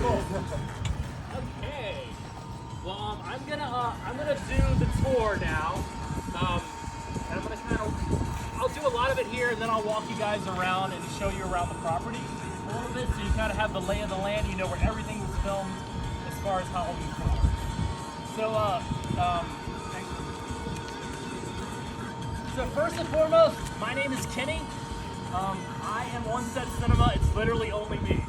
cool. Okay. Well, I'm gonna do the tour now. And I'm gonna I'll do a lot of it here, and then I'll walk you guys around and show you around the property a little bit, so you kind of have the lay of the land. You know where everything was filmed as far as Halloween 4. So first and foremost, my name is Kenny. I am on Set Cinema. It's literally only me.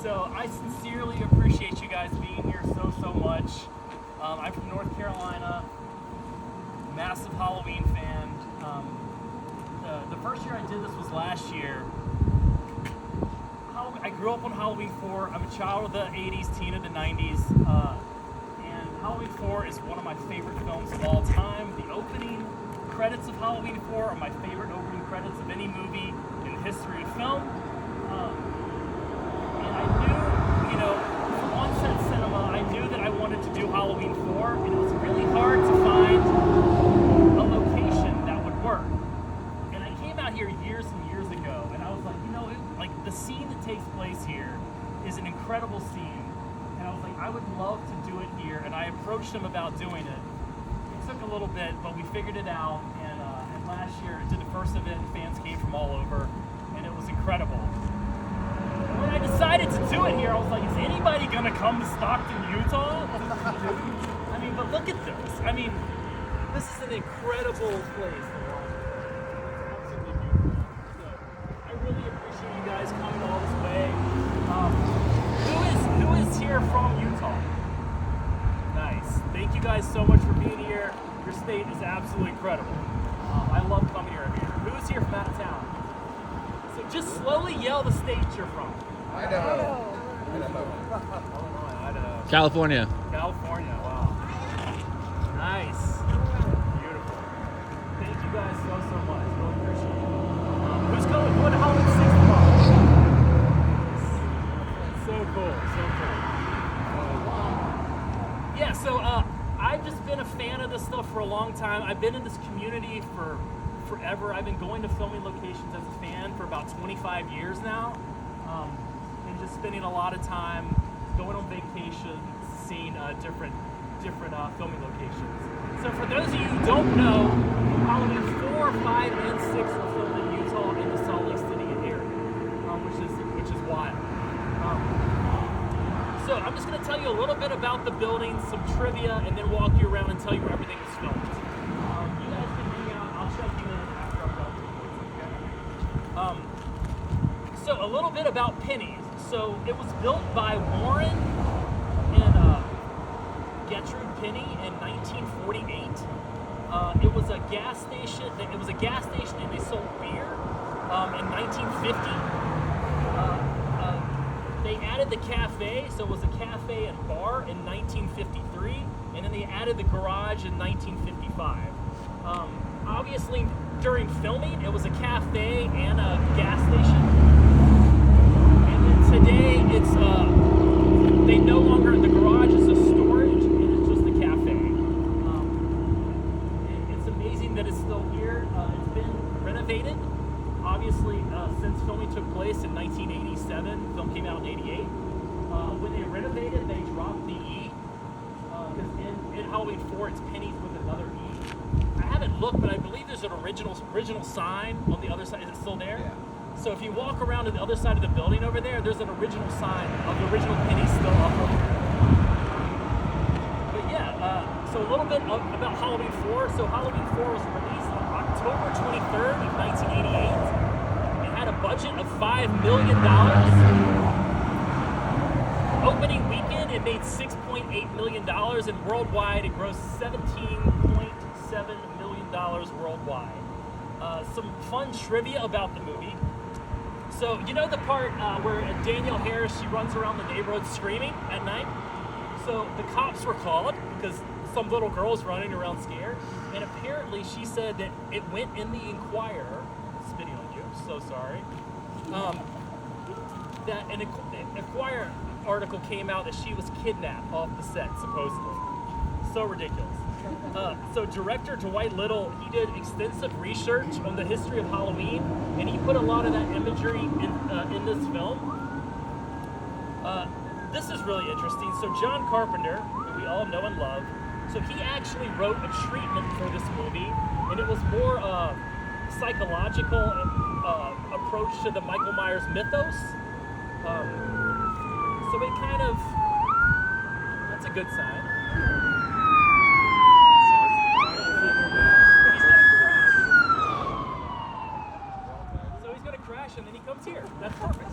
So I sincerely appreciate you guys being here so much. I'm from North Carolina, massive Halloween fan. The first year I did this was last year. I grew up on Halloween 4. I'm a child of the 80s, teen of the 90s. And Halloween 4 is one of my favorite films of all time. The opening credits of Halloween 4 are my favorite opening credits of any movie in the history of film. And I knew, from On-Set Cinema, I knew that I wanted to do Halloween 4, and it was really hard to find a location that would work. And I came out here years and years ago, and I was like, the scene that takes place here is an incredible scene. And I was like, I would love to do it here, and I approached them about doing it. It took a little bit, but we figured it out, and last year I did the first event, and fans came from all over, and it was incredible. And when I decided to do it here, I was like, is anybody gonna come to Stockton, Utah? But look at this. This is an incredible place. Absolutely beautiful. So I really appreciate you guys coming all this way. Who is here from Utah? Nice. Thank you guys so much for being here. Your state is absolutely incredible. I love coming here every year. Who's here from out of town? So just slowly yell the state you're from. Idaho. Idaho. California. California, wow. Nice. Beautiful. Thank you guys so much. Really appreciate it. Who's going to Halloween 6 tomorrow? So cool, so cool. Yeah, so I've just been a fan of this stuff for a long time. I've been in this community for forever. I've been going to filming locations as a fan for about 25 years now. And just spending a lot of time going on vacation, seeing different filming locations. So for those of you who don't know, Halloween 4, 5, and 6 were filmed in Utah in the Salt Lake City area, which is wild. So I'm just going to tell you a little bit about the building, some trivia, and then walk you around and tell you where everything was filmed. You guys can hang out. I'll check you in after I'm done. So a little bit about Penny's. So it was built by Warren and Gertrude Penny in 1948. It was a gas station. And they sold beer in 1950. They added the cafe, so it was a cafe and bar in 1953, and then they added the garage in 1955. Obviously, during filming, it was a cafe and a gas station. And then today, they no longer, the garage is a storage, and it's just a cafe. It's amazing that it's still here. It's been renovated. Obviously, since filming took place in 1987, film came out in 88. When they renovated, they dropped the E. Because in Halloween 4, it's Penny's with another E. I haven't looked, but I believe there's an original sign on the other side. Is it still there? Yeah. So if you walk around to the other side of the building over there, there's an original sign of the original Penny still up over there. But yeah, so a little bit about Halloween 4. So Halloween 4 was released on October 23rd of 1988. It had a budget of $5 million. Opening weekend, it made $6.8 million, and worldwide, it grossed $17.7 million worldwide. Some fun trivia about the movie. So, you know the part where Danielle Harris, she runs around the neighborhood screaming at night? So the cops were called because some little girl's running around scared, and apparently she said that it went in the Inquirer, spitting on you, so sorry, that an Inquirer article came out that she was kidnapped off the set, supposedly. So ridiculous. So director Dwight Little, he did extensive research on the history of Halloween, and he put a lot of that imagery in this film. this is really interesting. So John Carpenter, who we all know and love, so he actually wrote a treatment for this movie, and it was more psychological approach to the Michael Myers mythos. So it kind of, that's a good sign. So he's gonna crash and then he comes here. That's perfect.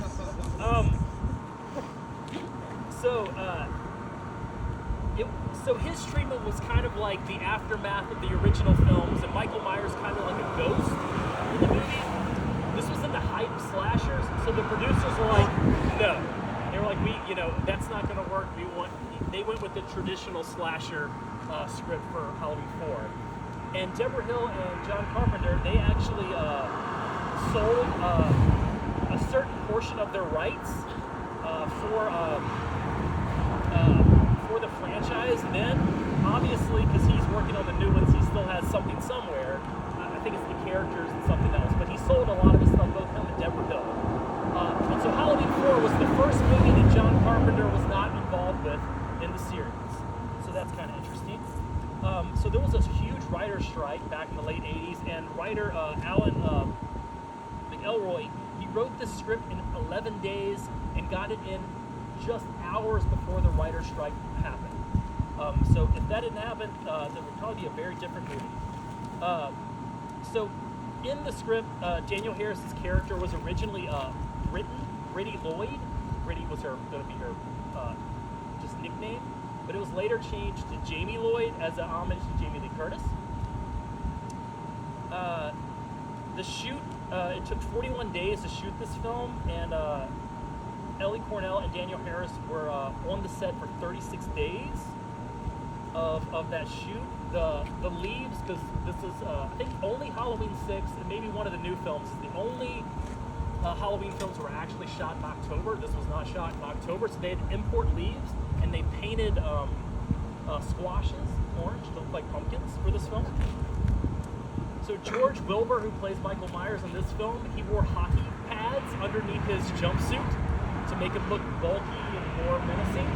So his treatment was kind of like the aftermath of the original films, and Michael Myers kind of like a ghost in the movie. This was in the hype slashers, so the producers were like, no. They were like, that's not going to work. They went with the traditional slasher script for Halloween 4. And Deborah Hill and John Carpenter, they actually sold a certain portion of their rights for the franchise. Then, obviously, because he's working on the new ones, he still has something somewhere. I think it's the characters and something else. But he sold a lot of his stuff, both him and Deborah Hill. And so Halloween 4 was the first movie that John Carpenter was not involved with in the series. So that's kind of interesting. So there was a huge writer's strike back in the late 80s, and writer Alan McElroy, he wrote this script in 11 days and got it in just hours before the writer's strike happened. So if that didn't happen, that would probably be a very different movie. So in the script, Danielle Harris's character was originally Brittany Lloyd. Brittany was going to be her just nickname, but it was later changed to Jamie Lloyd as an homage to Jamie Lee Curtis. The shoot, it took 41 days to shoot this film, and Ellie Cornell and Danielle Harris were on the set for 36 days of that shoot. The leaves, because this is I think only Halloween 6 and maybe one of the new films is the only Halloween films were actually shot in October. This was not shot in October, so they had to import leaves, and they painted squashes orange to look like pumpkins for this film. So George Wilbur, who plays Michael Myers in this film, he wore hockey pads underneath his jumpsuit to make him look bulky and more menacing.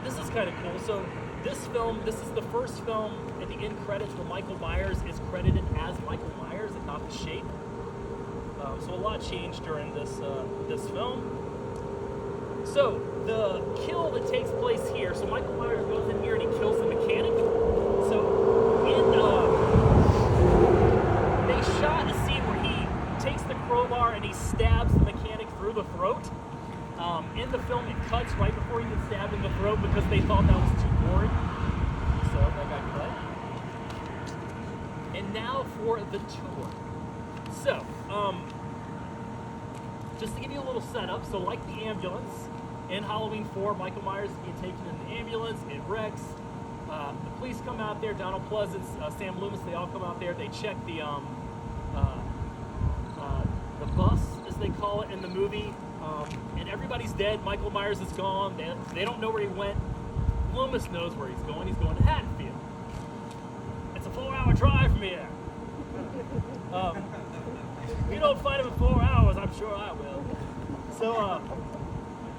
This is kind of cool. So this is the first film at the end credits where Michael Myers is credited as Michael Myers and not the shape. So a lot changed during this film. So the kill that takes place here, so Michael Myers goes in here and he kills the mechanic. So they shot a scene where he takes the crowbar and he stabs the mechanic through the throat. In the film, it cuts right before he gets stabbed in the throat because they thought that was too gory. So that got cut. And now for the tour. So, just to give you a little setup, so like the ambulance, in Halloween 4, Michael Myers is being taken in the ambulance, it wrecks. The police come out there, Donald Pleasance, Sam Loomis, they all come out there, they check the bus, as they call it in the movie, and everybody's dead. Michael Myers is gone. They don't know where he went. Loomis knows where he's going. He's going to Haddonfield. It's a 4-hour drive from here. If you don't find him in 4 hours, I'm sure I will.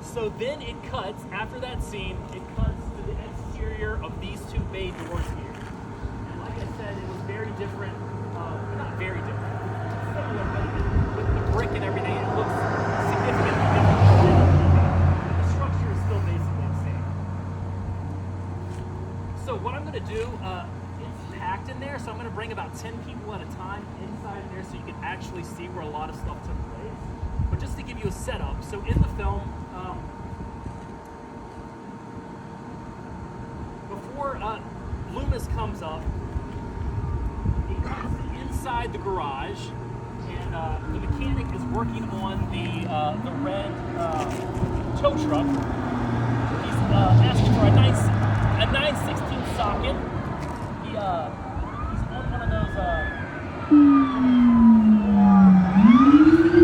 So then it cuts, after that scene, it cuts to the exterior of these two bay doors here. And like I said, it was very different, not very different, similar, but with the brick and everything, it looks significantly different. The structure is still basically the same. So what I'm going to do, it's packed in there, so I'm going to bring about 10 people at a time inside in there so you can actually see where a lot of stuff took place. But just to give you a setup, so in the film, before Loomis comes up, he comes inside the garage, and the mechanic is working on the red tow truck. He's asking for a 9/16 socket. He's on one of those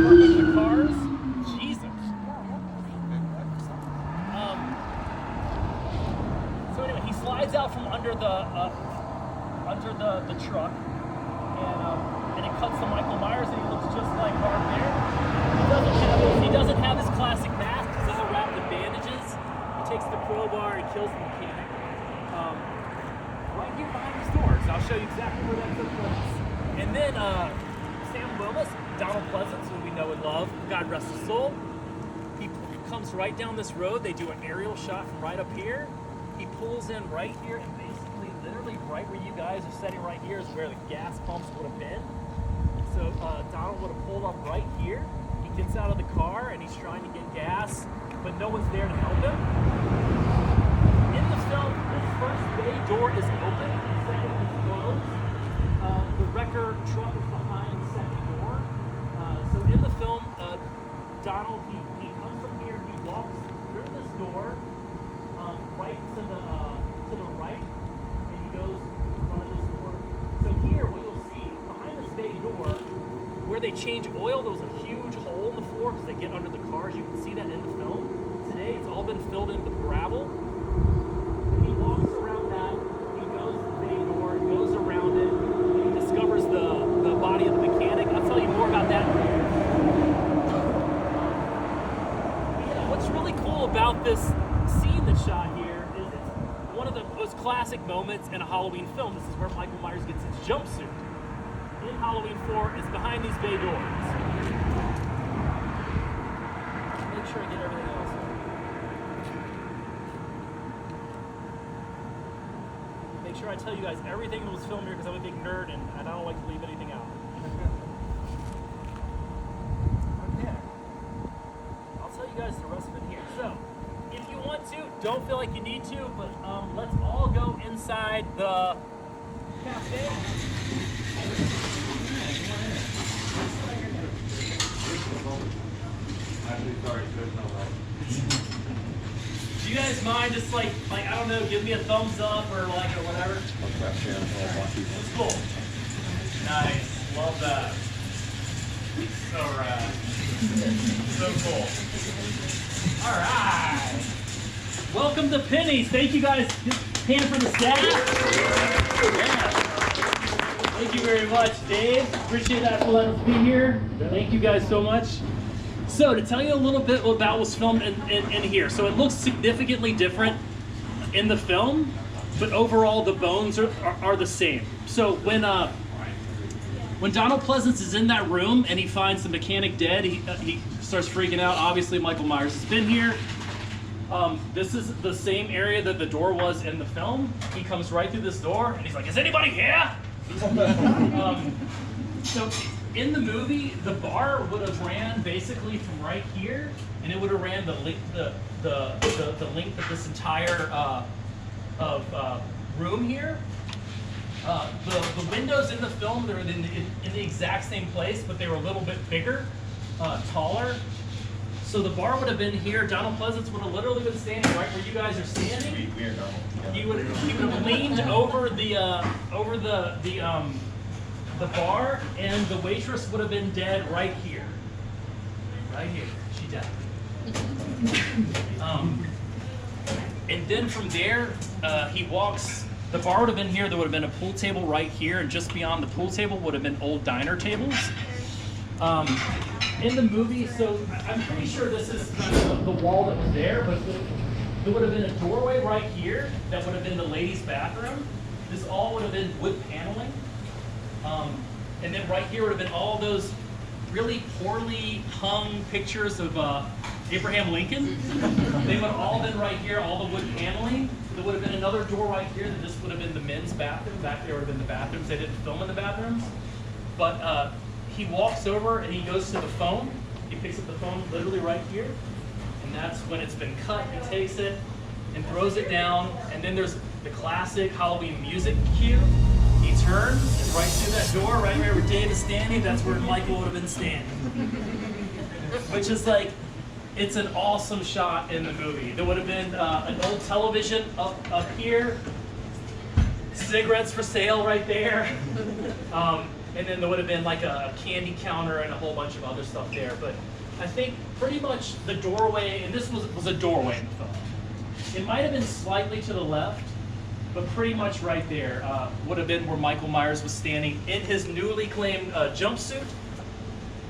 working the cars. Jesus. So anyway, he slides out from under the truck, and it cuts to Michael Myers, and he looks just like Mark there. He doesn't have his classic mask. kills the mechanic. Right here behind these doors. I'll show you exactly where that took place. And then Sam Willis, Donald Pleasance, who we know and love, God rest his soul, he comes right down this road. They do an aerial shot from right up here. He pulls in right here, and basically, literally right where you guys are sitting right here is where the gas pumps would have been. So Donald would have pulled up right here. He gets out of the car, and he's trying to get gas, but no one's there to help him. In the film, the first bay door is open, the second is closed. The wrecker truck is behind the second door. So in the film, Donald, he comes from here, he walks through this door, right to the right, and he goes in front of this door. So here, what you'll see, behind this bay door, where they change oil, there was a huge hole in the floor because they get under the cars. You can see that in the film. Today, it's all been filled in with gravel. He walks around that, he goes to the bay door, goes around it, and he discovers the body of the mechanic. I'll tell you more about that later. What's really cool about this scene that's shot here is it's one of the most classic moments in a Halloween film. This is where Michael Myers gets his jumpsuit. In Halloween 4, it's behind these bay doors. Make sure I get everything else. Make sure I tell you guys everything that was filmed here because I'm a big nerd and I don't like to leave anything out. Okay. I'll tell you guys the rest of it here. So, if you want to, don't feel like you need to, but let's all go inside the cafe. Do you guys mind just like I don't know, give me a thumbs up or whatever? That's cool. Nice. Love that. So rad. So cool. All right. Welcome to Penny's. Thank you guys. Hand for the staff. Yeah. Thank you very much, Dave. Appreciate that for letting us be here. Thank you guys so much. So to tell you a little bit about what's filmed in here. So it looks significantly different in the film, but overall the bones are the same. So when Donald Pleasance is in that room and he finds the mechanic dead, he starts freaking out. Obviously Michael Myers has been here. This is the same area that the door was in the film. He comes right through this door and he's like, "Is anybody here?" So in the movie, the bar would have ran basically from right here, and it would have ran the length of this entire room here. The windows in the film, they're in the exact same place, but they were a little bit bigger, taller. So the bar would have been here. Donald Pleasance would have literally been standing right where you guys are standing. He would have leaned over the bar, and the waitress would have been dead right here. Right here. She died. And then from there, he walks. The bar would have been here. There would have been a pool table right here, and just beyond the pool table would have been old diner tables. In the movie, so I'm pretty sure this is kind of the wall that was there, but there would have been a doorway right here that would have been the ladies' bathroom. This all would have been wood paneling. And then right here would have been all those really poorly hung pictures of Abraham Lincoln. They would have all been right here, all the wood paneling. There would have been another door right here that this would have been the men's bathroom. Back there would have been the bathrooms. They didn't film in the bathrooms. But he walks over and he goes to the phone. He picks up the phone literally right here. And that's when it's been cut. He takes it and throws it down. And then there's the classic Halloween music cue. He turns and right through that door, right where Dave is standing, that's where Michael would have been standing. Which is like, it's an awesome shot in the movie. There would have been an old television up here, cigarettes for sale right there, and then there would have been like a candy counter and a whole bunch of other stuff there. But I think pretty much the doorway, and this was a doorway in the film. It might have been slightly to the left, but pretty much right there would have been where Michael Myers was standing in his newly claimed jumpsuit,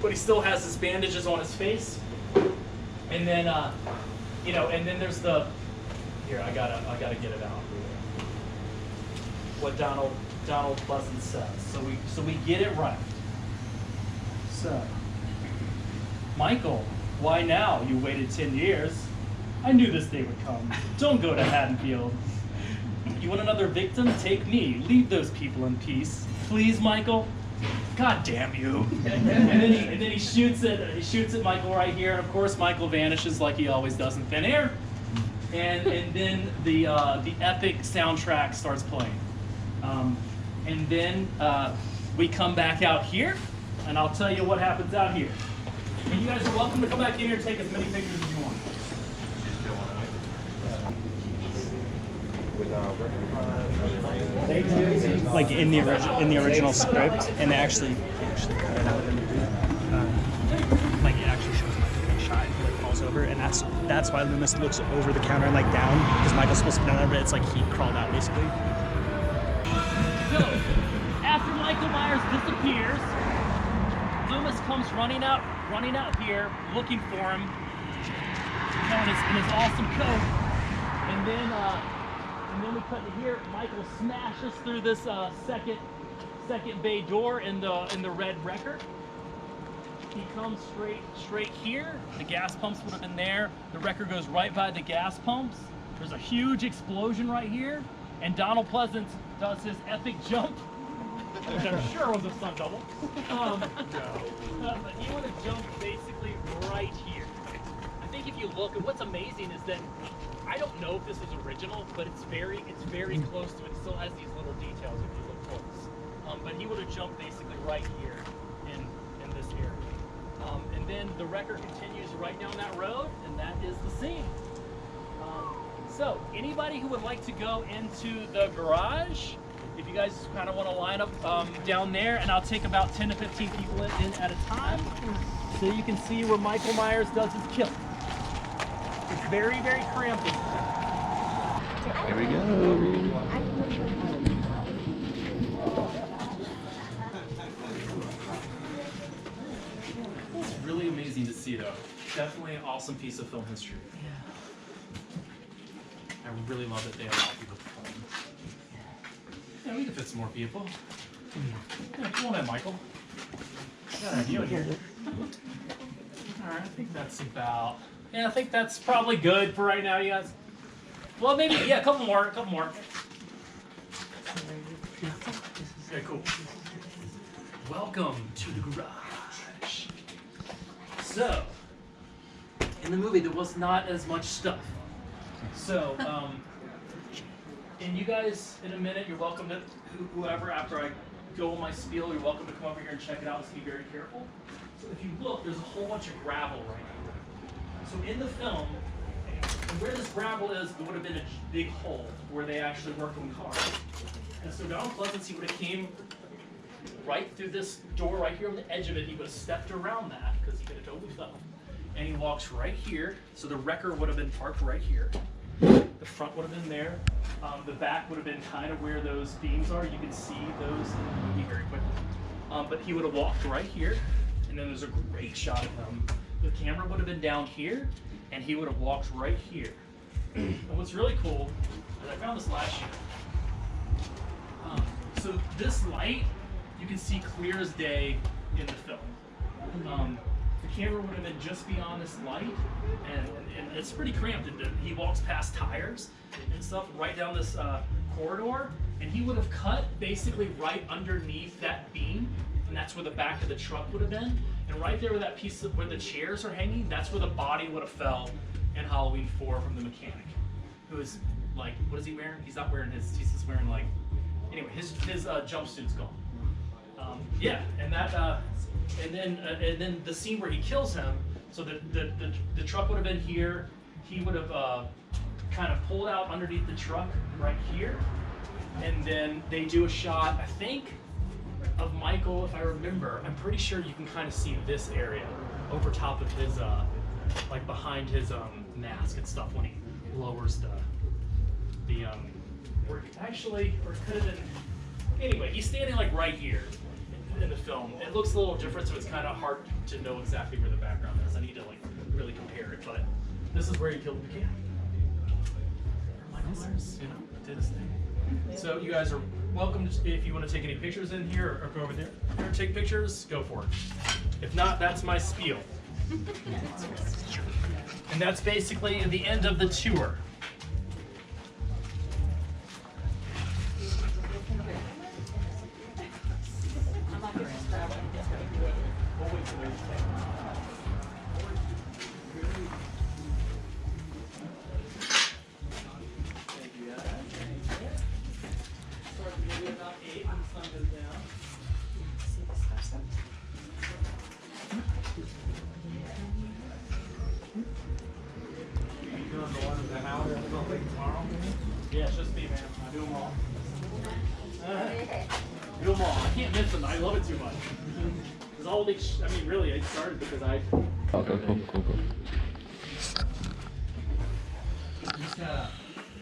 but he still has his bandages on his face. And then, and then there's the Here, I gotta get it out. What Donald Pleasance says. So we get it right. So, Michael, why now? You waited 10 years. I knew this day would come. Don't go to Haddonfield. You want another victim? Take me. Leave those people in peace. Please, Michael? God damn you. And then he shoots at Michael right here, and of course Michael vanishes like he always does in thin air. And then the epic soundtrack starts playing. And then we come back out here, and I'll tell you what happens out here. And you guys are welcome to come back in here and take as many pictures as you want. Like in the original script, and they actually cut it out in the movie. Like it actually shows Michael getting shot and he like falls over, and that's why Loomis looks over the counter and like down, because Michael's supposed to be down there, but it's like he crawled out basically. So, after Michael Myers disappears, Loomis comes running out here, looking for him, in his awesome coat, and then we cut to here. Michael smashes through this second bay door in the red wrecker. He comes straight here. The gas pumps would have been there. The wrecker goes right by the gas pumps. There's a huge explosion right here, and Donald Pleasance does his epic jump, which I'm sure was a stunt double. But he would have jumped basically right here. I think if you look, what's amazing is that I don't know if this is original, but it's very close to it. It still has these little details if you look close. But he would have jumped basically right here in this area. And then the wrecker continues right down that road, and that is the scene. So anybody who would like to go into the garage, if you guys kind of want to line up down there, and I'll take about 10 to 15 people in at a time, so you can see where Michael Myers does his killing. It's very, very cramped. Here we go. It's really amazing to see, though. Definitely an awesome piece of film history. Yeah. I really love that they allow people to film. Yeah, we can fit some more people. Yeah, come on in, Michael. Got you in here. All right, I think that's about. Yeah, I think that's probably good for right now, you guys. Well, maybe, yeah, a couple more. Okay, cool. Welcome to the garage. So, in the movie, there was not as much stuff. So, and you guys, in a minute, you're welcome to, whoever, after I go on my spiel, you're welcome to come over here and check it out. Just be very careful. So if you look, there's a whole bunch of gravel right here. So in the film, and where this gravel is, there would have been a big hole where they actually worked on cars. And so Donald Pleasance, he would have came right through this door right here on the edge of it. He would have stepped around that because he could have totally fell. And he walks right here. So the wrecker would have been parked right here. The front would have been there. The back would have been kind of where those beams are. You can see those in the movie very quickly. But he would have walked right here. And then there's a great shot of him. The camera would have been down here, and he would have walked right here. And what's really cool is I found this last year. So this light, you can see clear as day in the film. The camera would have been just beyond this light, and it's pretty cramped. He walks past tires and stuff right down this corridor, and he would have cut basically right underneath that beam, and that's where the back of the truck would have been. And right there where that piece of, where the chairs are hanging, that's where the body would have fell in Halloween 4 from the mechanic. Who is like, what is he wearing? He's not wearing his, he's just wearing like, anyway, his jumpsuit's gone. Yeah, and that, and then the scene where he kills him, so the truck would have been here, he would have kind of pulled out underneath the truck right here, and then they do a shot, I think, of Michael, if I remember. I'm pretty sure you can kind of see this area over top of his, like behind his mask and stuff when he lowers or actually, or it could have been, anyway, he's standing like right here in the film. It looks a little different, so it's kind of hard to know exactly where the background is. I need to like really compare it, but this is where he killed the mechanic. You know, did his thing. So you guys are welcome to, if you want to take any pictures in here or go over there and take pictures, go for it. If not, that's my spiel. And that's basically the end of the tour. Yeah, it's just me, man. I do them all. Do them all. I can't miss them. I love it too much. Because all they, I mean, really, I started because I. Okay, cool. Just kind of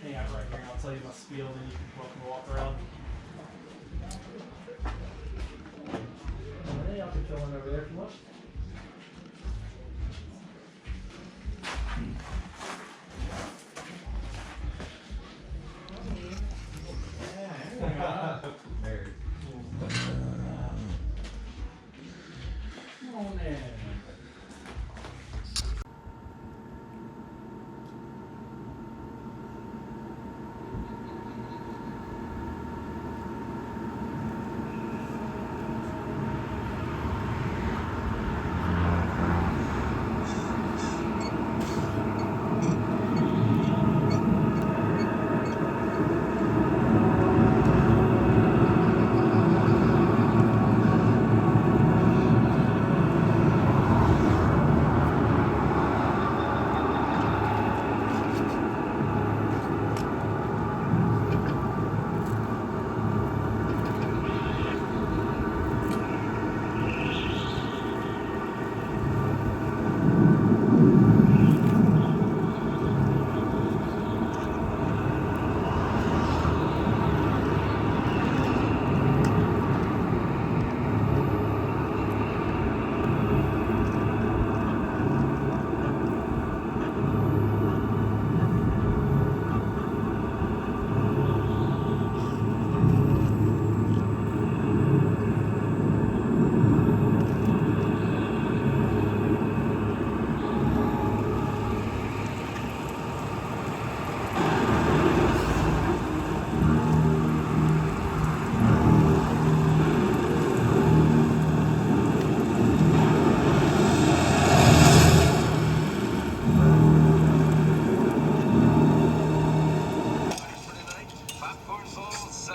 hang out right here. I'll tell you my spiel, then you can walk around. Hey, y'all can fill in over there if you want. Come on in.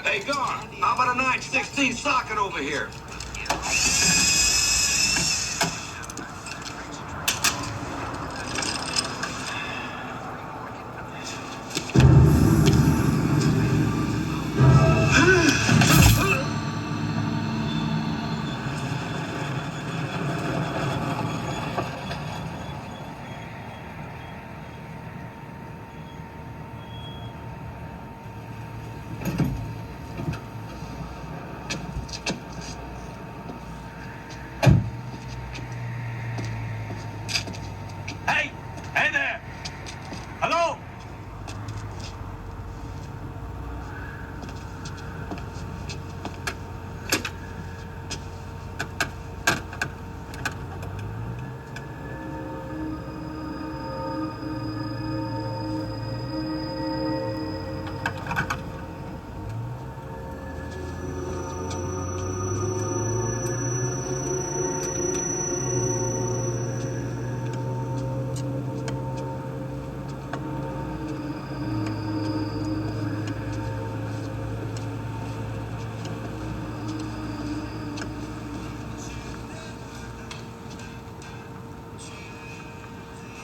Hey, Gar, how about a 916 socket over here? Hey there! Hello?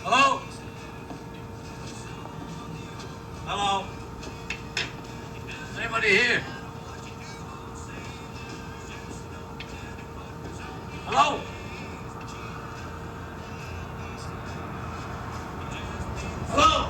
Hello? Hello? Is anybody here? Hello? Hello?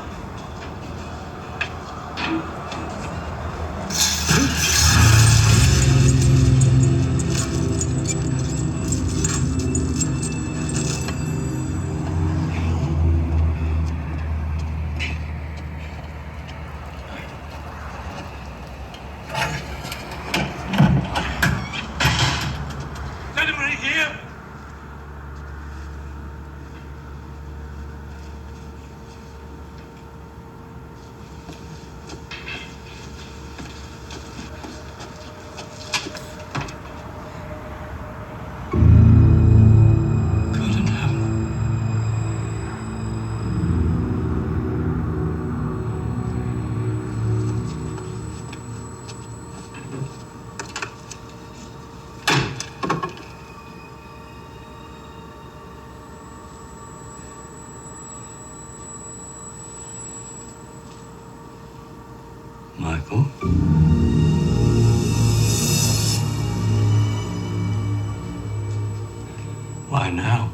Michael. Why now?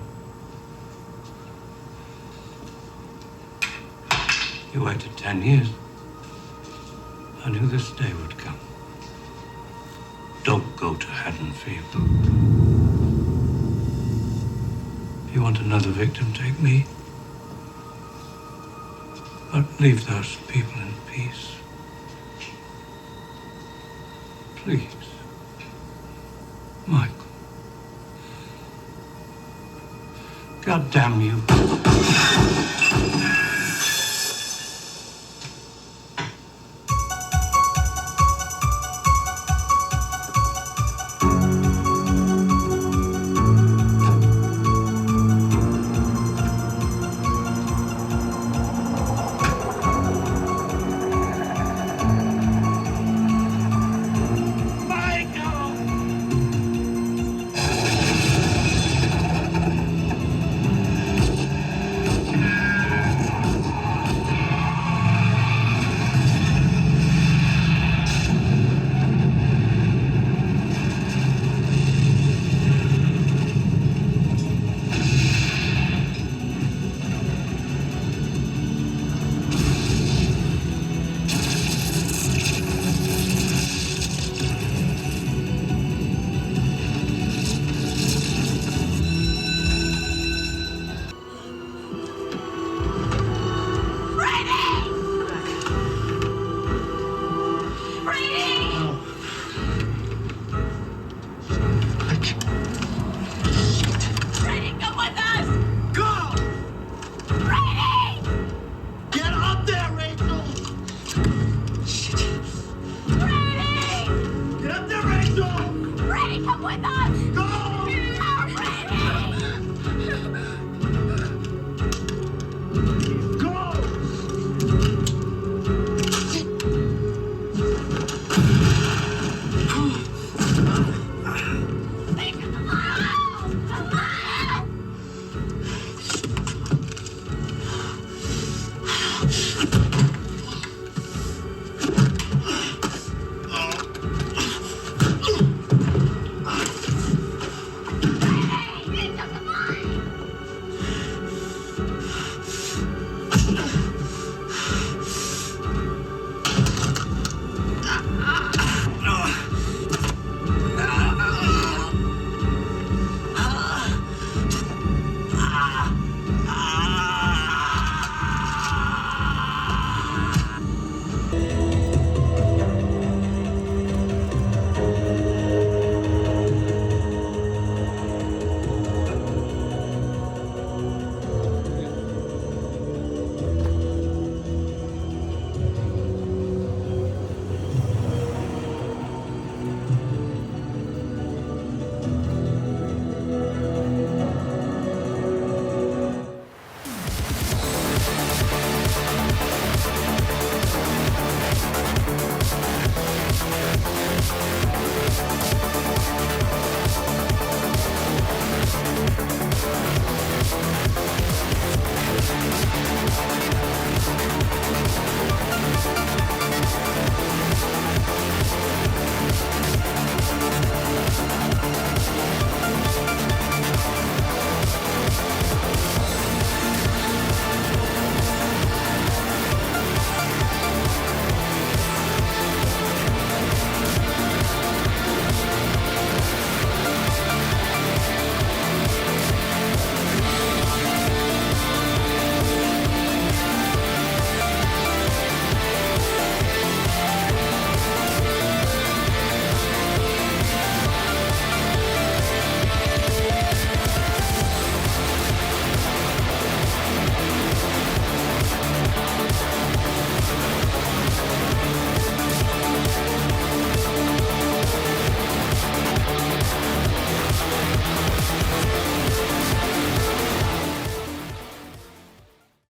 You waited 10 years. I knew this day would come. Don't go to Haddonfield. If you want another victim, take me. But leave those people in peace. Please. Michael. God damn you.